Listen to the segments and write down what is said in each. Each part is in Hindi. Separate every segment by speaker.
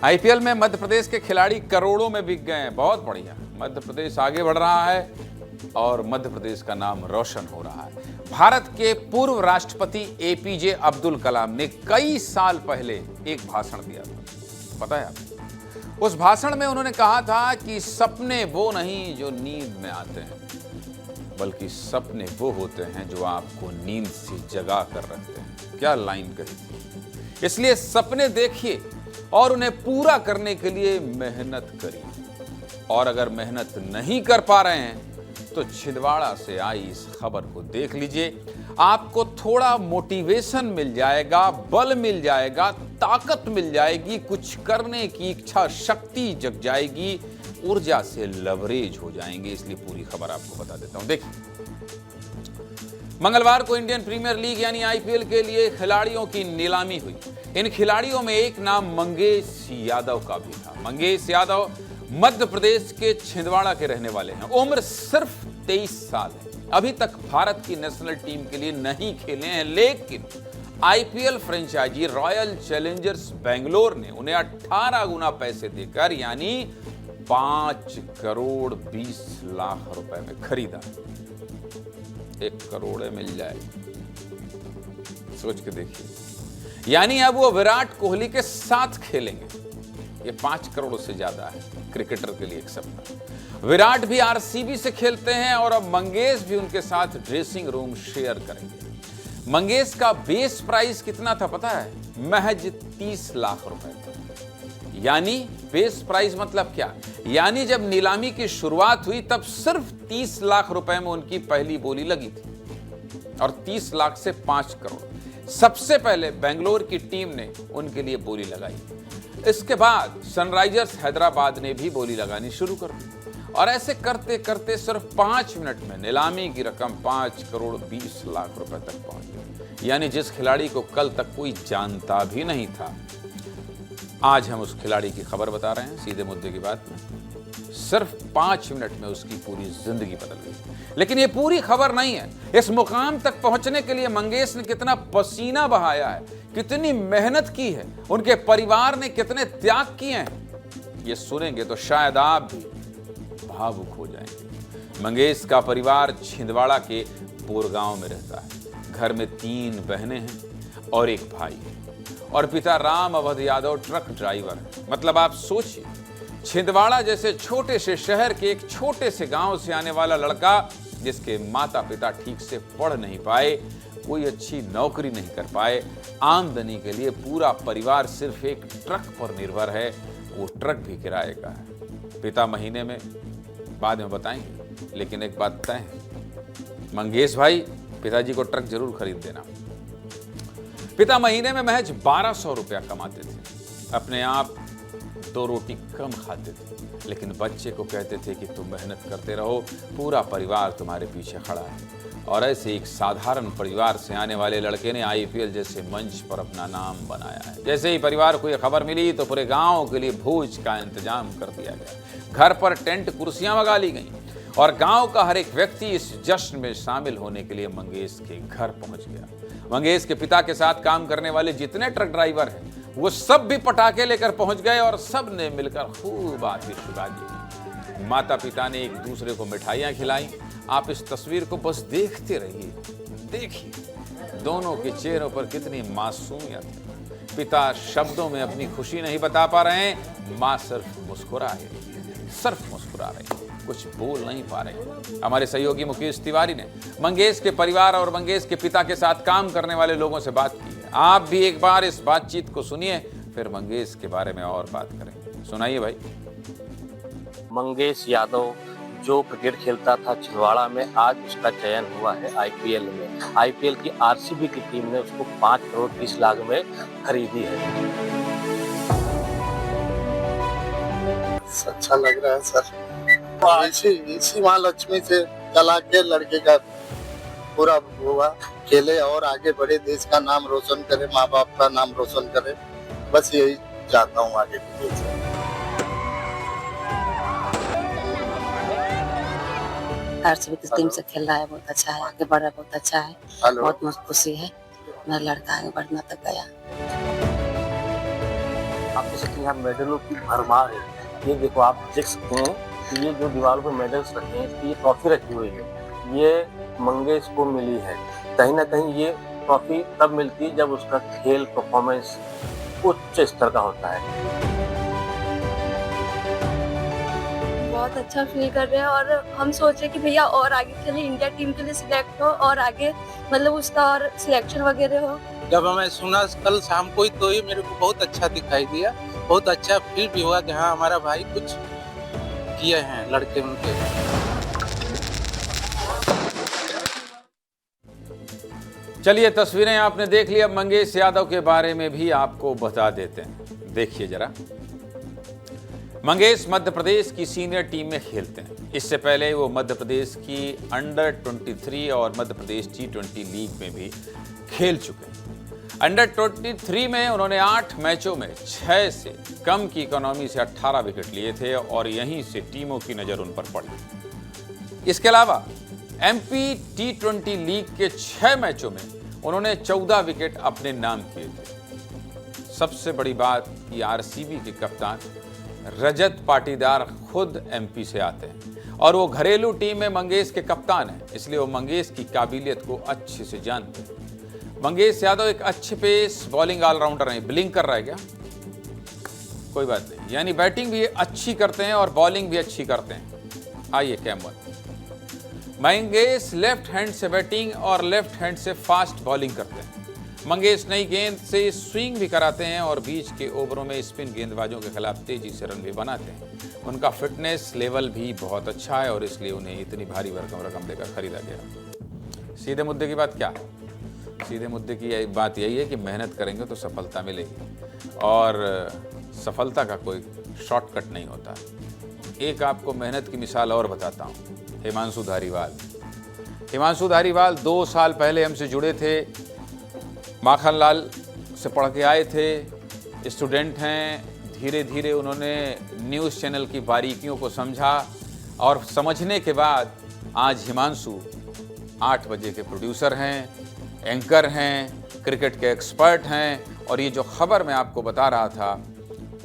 Speaker 1: आईपीएल में मध्य प्रदेश के खिलाड़ी करोड़ों में बिक गए हैं। बहुत बढ़िया, मध्य प्रदेश आगे बढ़ रहा है और मध्य प्रदेश का नाम रोशन हो रहा है। भारत के पूर्व राष्ट्रपति एपीजे अब्दुल कलाम ने कई साल पहले एक भाषण दिया था, पता है आपको? उस भाषण में उन्होंने कहा था कि सपने वो नहीं जो नींद में आते हैं, बल्कि सपने वो होते हैं जो आपको नींद से जगा कर रखते हैं। क्या लाइन कही थी। इसलिए सपने देखिए और उन्हें पूरा करने के लिए मेहनत करिए। और अगर मेहनत नहीं कर पा रहे हैं तो छिंदवाड़ा से आई इस खबर को देख लीजिए। आपको थोड़ा मोटिवेशन मिल जाएगा, बल मिल जाएगा, ताकत मिल जाएगी, कुछ करने की इच्छा शक्ति जग जाएगी, ऊर्जा से लवरेज हो जाएंगे। इसलिए पूरी खबर आपको बता देता हूं। देखिए, मंगलवार को इंडियन प्रीमियर लीग यानी आईपीएल के लिए खिलाड़ियों की नीलामी हुई। इन खिलाड़ियों में एक नाम मंगेश यादव का भी था। मंगेश यादव मध्य प्रदेश के छिंदवाड़ा के रहने वाले हैं। उम्र सिर्फ 23 साल है। अभी तक भारत की नेशनल टीम के लिए नहीं खेले हैं, लेकिन IPL franchisee royal challengers Bangalore ने उन्हें 18 गुना पैसे देकर यानी 5 करोड़ 20 लाख रुपए में खरीदा। 1 करोड़ मिल जाए, सोच के देखिए। यानी अब वो विराट कोहली के साथ खेलेंगे। ये 5 करोड़ से ज्यादा है क्रिकेटर के लिए एक सपना। विराट भी आरसीबी से खेलते हैं और अब मंगेश भी उनके साथ ड्रेसिंग रूम शेयर करेंगे। मंगेश का बेस प्राइस कितना था पता है? महज 30 लाख रुपए था। यानी बेस प्राइस मतलब क्या? यानी जब नीलामी की शुरुआत हुई तब सिर्फ 30 लाख रुपए में उनकी पहली बोली लगी थी और 30 लाख से 5 करोड़। सबसे पहले बेंगलोर की टीम ने उनके लिए बोली लगाई। इसके बाद सनराइजर्स हैदराबाद ने भी बोली लगानी शुरू कर दी और ऐसे करते करते सिर्फ 5 मिनट में नीलामी की रकम 5 करोड़ 20 लाख रुपए तक पहुंच गई। यानी जिस खिलाड़ी को कल तक कोई जानता भी नहीं था, आज हम उस खिलाड़ी की खबर बता रहे हैं। सीधे मुद्दे की बात में सिर्फ 5 मिनट में उसकी पूरी जिंदगी बदल गई। लेकिन ये पूरी खबर नहीं है। इस मुकाम तक पहुंचने के लिए मंगेश ने कितना पसीना बहाया है, कितनी मेहनत की है, उनके परिवार ने कितने त्याग किए हैं, ये सुनेंगे तो शायद आप भी भावुक हो जाएंगे। मंगेश का परिवार छिंदवाड़ा के बोरगांव में रहता है। घर में 3 बहनें हैं और एक भाई है और पिता राम अवध यादव ट्रक ड्राइवर है। मतलब आप सोचिए, छिंदवाड़ा जैसे छोटे से शहर के एक छोटे से गांव से आने वाला लड़का, जिसके माता पिता ठीक से पढ़ नहीं पाए, कोई अच्छी नौकरी नहीं कर पाए, आमदनी के लिए पूरा परिवार सिर्फ एक ट्रक पर निर्भर है। वो ट्रक भी किराए का है। पिता महीने में, बाद में बताएंगे, लेकिन एक बात तय है, मंगेश भाई पिताजी को ट्रक जरूर खरीद देना। पिता महीने में महज 1200 रुपया कमाते थे। अपने आप 2 रोटी कम खाते थे, लेकिन बच्चे को कहते थे कि तुम मेहनत करते रहो, पूरा परिवार तुम्हारे पीछे खड़ा है। और ऐसे एक साधारण परिवार से आने वाले लड़के ने आईपीएल जैसे मंच पर अपना नाम बनाया है। जैसे ही परिवार को यह खबर मिली तो पूरे गांव के लिए भोज का इंतजाम कर दिया गया। घर पर टेंट कुर्सियां मंगा ली गईं और गांव का हर एक व्यक्ति इस जश्न में शामिल होने के लिए मंगेश के घर पहुंच गया। मंगेश के पिता के साथ काम करने वाले जितने ट्रक ड्राइवर हैं, वो सब भी पटाखे लेकर पहुंच गए और सब ने मिलकर खूब आतिशबाजी की। माता पिता ने एक दूसरे को मिठाइयां खिलाई। आप इस तस्वीर को बस देखते रहिए, देखिए दोनों के चेहरों पर कितनी मासूमियत है। पिता शब्दों में अपनी खुशी नहीं बता पा रहे हैं, माँ सिर्फ मुस्कुरा रही, कुछ बोल नहीं पा रहे। हमारे सहयोगी मुकेश तिवारी ने मंगेश के परिवार और मंगेश के पिता के साथ काम करने वाले लोगों से बात की है। आप भी एक बार इस बातचीत को सुनिए, फिर मंगेश के बारे में और बात करेंगे। सुनाइए भाई।
Speaker 2: मंगेश यादव जो क्रिकेट खेलता था छिंदवाड़ा में, आज उसका चयन हुआ है आईपीएल में। आईपीएल की आरसीबी की टीम ने उसको 5 करोड़ 20 लाख में खरीदी है।
Speaker 3: अच्छा लग रहा है सर। इसी महालक्ष्मी से चला के लड़के का पूरा हुआ, खेले और आगे बढ़े, देश का नाम रोशन करे, माँ बाप का नाम रोशन करे, बस यही चाहता हूँ आगे भी।
Speaker 4: आरसीबी की टीम से खेल रहा है, बहुत अच्छा है, आगे बढ़ रहा है, बहुत अच्छा है, बहुत मस्त खुशी है। मेरा लड़का आगे बढ़ना तक गया।
Speaker 2: आप देख सकते हैं यहाँ मेडलों की भरमार है। ये देखो, आप देख सकते हैं कि ये जो दीवारों पे मेडल्स रखे हैं, इसकी ये ट्रॉफी रखी हुई है, ये मंगेश को मिली है। कहीं ना कहीं ये ट्रॉफी तब मिलती है जब उसका खेल परफॉर्मेंस उच्च स्तर का होता है।
Speaker 5: बहुत अच्छा फील कर रहे हैं और हम सोचे कि भैया और आगे के लिए इंडिया टीम के लिए सिलेक्ट हो और आगे मतलब उसका और सिलेक्शन वगैरह हो।
Speaker 6: जब हमें सुना कल शाम को ही, तो ये मेरे को बहुत अच्छा दिखाई दिया, बहुत अच्छा फील भी हुआ कि हाँ हमारा भाई कुछ किए हैं लड़के उनके।
Speaker 1: चलिए, तस्वीरें आपने देख ली। अब मंगेश यादव के बारे में भी आपको बता देते हैं। देखिए जरा, मंगेश मध्य प्रदेश की सीनियर टीम में खेलते हैं। इससे पहले वो मध्य प्रदेश की अंडर 23 और मध्य प्रदेश T20 लीग में भी खेल चुके हैं। अंडर 23 में उन्होंने 8 मैचों में 6 से कम की इकोनॉमी से 18 विकेट लिए थे और यहीं से टीमों की नज़र उन पर पड़ी। इसके अलावा MP T20 लीग के 6 मैचों में उन्होंने 14 विकेट अपने नाम किए थे। सबसे बड़ी बात कि RCB के कप्तान रजत पाटीदार खुद MP से आते हैं और वो घरेलू टीम में मंगेश के कप्तान हैं, इसलिए वो मंगेश की काबिलियत को अच्छे से जानते हैं। मंगेश यादव एक अच्छे पेस बॉलिंग ऑलराउंडर हैं। ब्लिंक कर रहा है क्या? कोई बात नहीं, यानी बैटिंग भी अच्छी करते हैं और बॉलिंग भी अच्छी करते हैं। आइए कैमल। मंगेश लेफ्ट हैंड से बैटिंग और लेफ्ट हैंड से फास्ट बॉलिंग करते हैं। मंगेश नई गेंद से स्विंग भी कराते हैं और बीच के ओवरों में स्पिन गेंदबाजों के खिलाफ तेजी से रन भी बनाते हैं। उनका फिटनेस लेवल भी बहुत अच्छा है और इसलिए उन्हें इतनी भारी भरकम रकम देकर खरीदा गया। सीधे मुद्दे की बात क्या है? सीधे मुद्दे की बात यही है कि मेहनत करेंगे तो सफलता मिलेगी और सफलता का कोई शॉर्टकट नहीं होता। एक आपको मेहनत की मिसाल और बताता हूँ। हिमांशु धारीवाल। हिमांशु धारीवाल 2 साल पहले हमसे जुड़े थे, माखनलाल से पढ़ के आए थे, स्टूडेंट हैं। धीरे धीरे उन्होंने न्यूज़ चैनल की बारीकियों को समझा और समझने के बाद आज हिमांशु 8 बजे के प्रोड्यूसर हैं, एंकर हैं, क्रिकेट के एक्सपर्ट हैं और ये जो खबर मैं आपको बता रहा था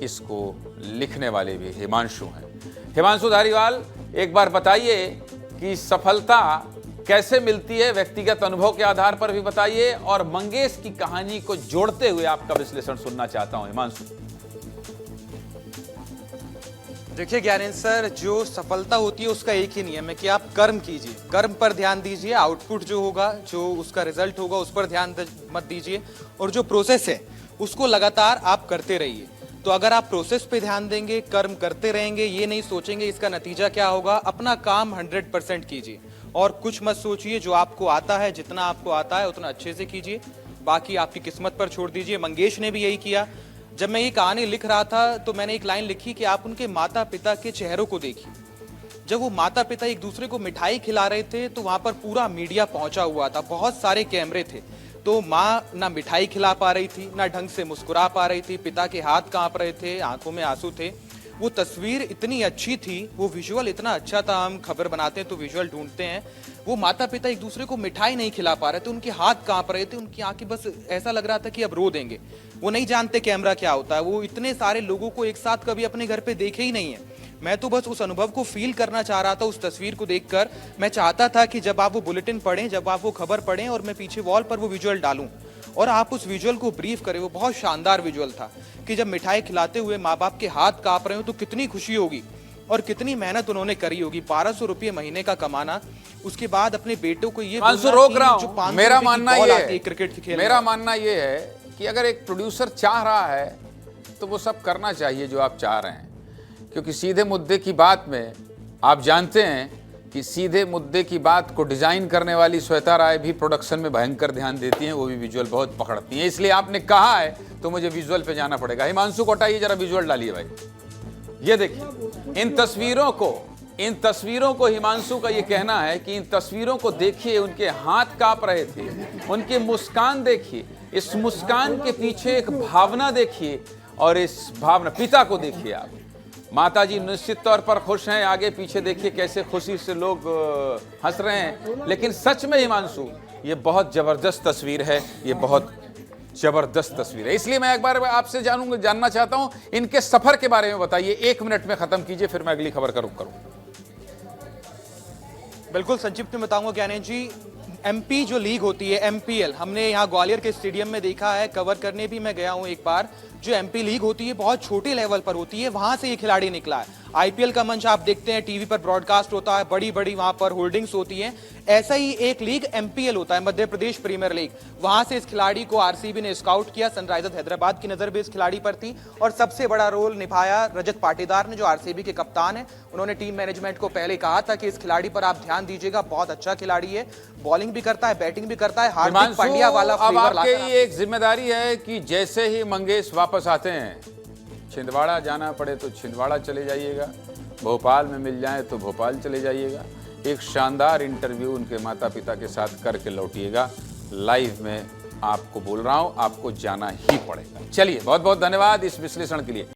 Speaker 1: इसको लिखने वाले भी हिमांशु हैं। हिमांशु धारीवाल, एक बार बताइए कि सफलता कैसे मिलती है, व्यक्तिगत अनुभव के आधार पर भी बताइए और मंगेश की कहानी को जोड़ते हुए आपका विश्लेषण सुनना चाहता हूं। हिमांशु।
Speaker 7: देखिए ज्ञानेंद्र सर, जो सफलता होती है उसका एक ही नियम है कि आप कर्म कीजिए, कर्म पर ध्यान दीजिए। आउटपुट जो होगा, जो उसका रिजल्ट होगा उस पर ध्यान मत दीजिए और जो प्रोसेस है उसको लगातार आप करते रहिए। तो अगर आप प्रोसेस पे ध्यान देंगे, कर्म करते रहेंगे, ये नहीं सोचेंगे इसका नतीजा क्या होगा, अपना काम 100% कीजिए और कुछ मत सोचिए। जो आपको आता है, जितना आपको आता है उतना अच्छे से कीजिए, बाकी आपकी किस्मत पर छोड़ दीजिए। मंगेश ने भी यही किया। जब मैं ये कहानी लिख रहा था तो मैंने एक लाइन लिखी कि आप उनके माता पिता के चेहरों को देखिए। जब वो माता पिता एक दूसरे को मिठाई खिला रहे थे तो वहां पर पूरा मीडिया पहुंचा हुआ था, बहुत सारे कैमरे थे। तो माँ ना मिठाई खिला पा रही थी, ना ढंग से मुस्कुरा पा रही थी, पिता के हाथ कांप रहे थे, आंखों में आंसू थे। वो तस्वीर इतनी अच्छी थी, वो विजुअल इतना अच्छा था। हम खबर बनाते हैं तो विजुअल ढूंढते हैं। वो माता पिता एक दूसरे को मिठाई नहीं खिला पा रहे थे, उनके हाथ कांप रहे थे, उनकी आंखें बस ऐसा लग रहा था कि अब रो देंगे। वो नहीं जानते कैमरा क्या होता है, वो इतने सारे लोगों को एक साथ कभी अपने घर पे देखे ही नहीं है। मैं तो बस उस अनुभव को फील करना चाह रहा था उस तस्वीर को देखकर। मैं चाहता था कि जब आप वो बुलेटिन पढ़ें, जब आप वो खबर पढ़ें और मैं पीछे वॉल पर वो विजुअल डालूं और आप उस विजुअल को ब्रीफ करें। वो बहुत शानदार विजुअल था कि जब मिठाई खिलाते हुए माँ बाप के हाथ कांप रहे हो तो कितनी खुशी होगी और कितनी मेहनत उन्होंने करी होगी। 1200 रुपये महीने का कमाना, उसके बाद अपने बेटों को ये
Speaker 1: रोक रहा हूं। मेरा मानना ये है,
Speaker 7: क्रिकेट की खेल,
Speaker 1: मेरा मानना ये है कि अगर एक प्रोड्यूसर चाह रहा है तो वो सब करना चाहिए जो आप चाह रहे हैं, क्योंकि सीधे मुद्दे की बात में आप जानते हैं कि सीधे मुद्दे की बात को डिजाइन करने वाली श्वेता राय भी प्रोडक्शन में भयंकर ध्यान देती हैं, वो भी विजुअल बहुत पकड़ती हैं। इसलिए आपने कहा है तो मुझे विजुअल पे जाना पड़ेगा। हिमांशु को हटाइए, जरा विजुअल डालिए भाई। ये देखिए इन तस्वीरों को हिमांशु का ये कहना है कि इन तस्वीरों को देखिए, उनके हाथ कांप रहे थे, उनकी मुस्कान देखिए, इस मुस्कान के पीछे एक भावना देखिए और इस भावना, पिता को देखिए आप। माताजी निश्चित तौर पर खुश हैं, आगे पीछे देखिए कैसे खुशी से लोग हंस रहे हैं। लेकिन सच में हिमांशु, ये बहुत जबरदस्त तस्वीर है, ये बहुत जबरदस्त तस्वीर है। इसलिए मैं एक बार आपसे जानना चाहता हूं, इनके सफर के बारे में बताइए। 1 मिनट में खत्म कीजिए, फिर मैं अगली खबर का रुख करूं।
Speaker 7: बिल्कुल संक्षिप्त में बताऊंगा ज्ञानेश जी। एमपी जो लीग होती है, एमपीएल, हमने यहाँ ग्वालियर के स्टेडियम में देखा है, कवर करने भी मैं गया हूँ एक बार। जो एमपी लीग होती है बहुत छोटे लेवल पर होती है, वहां से ये खिलाड़ी निकला है। आईपीएल का मंच आप देखते हैं, टीवी पर ब्रॉडकास्ट होता है, बड़ी बड़ी वहां पर होल्डिंग्स होती हैं। ऐसा ही एक लीग एमपीएल होता है, मध्य प्रदेश प्रीमियर लीग। वहां से इस खिलाड़ी को आरसीबी ने स्काउट किया। सनराइजर्स हैदराबाद की नजर भी इस खिलाड़ी पर थी और सबसे बड़ा रोल निभाया रजत पाटीदार ने, जो आरसीबी के कप्तान है। उन्होंने टीम मैनेजमेंट को पहले कहा था कि इस खिलाड़ी पर आप ध्यान दीजिएगा, बहुत अच्छा खिलाड़ी है, बॉलिंग भी करता है, बैटिंग भी करता है। हार्दिक पांड्या वाला
Speaker 1: अब
Speaker 7: फ्लेवर
Speaker 1: आपके
Speaker 7: लाकर
Speaker 1: ही एक जिम्मेदारी है कि जैसे ही मंगेश वापस आते हैं, छिंदवाड़ा जाना पड़े तो छिंदवाड़ा चले जाइएगा, भोपाल में मिल जाए तो भोपाल चले जाइएगा, एक शानदार इंटरव्यू उनके माता पिता के साथ करके लौटिएगा। लाइव में आपको बोल रहा हूं, आपको जाना ही पड़ेगा। चलिए, बहुत बहुत धन्यवाद इस विश्लेषण के लिए।